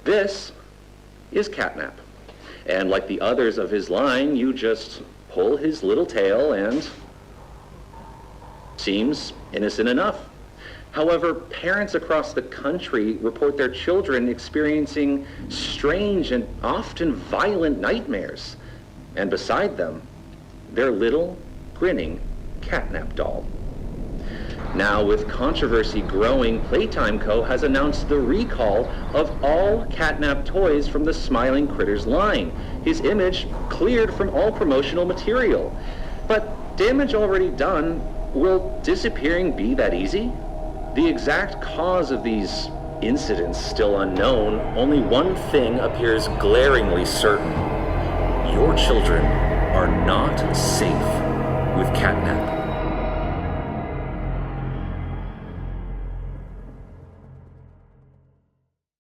This is Catnap. And like the others of his line, you just pull his little tail and seems innocent enough. However, parents across the country report their children experiencing strange and often violent nightmares. And beside them, their little, grinning Catnap doll. Now, with controversy growing, Playtime Co. has announced the recall of all Catnap toys from the Smiling Critters line. His image cleared from all promotional material. But damage already done, will disappearing be that easy? The exact cause of these incidents still unknown. Only one thing appears glaringly certain. Your children are not safe with Catnap.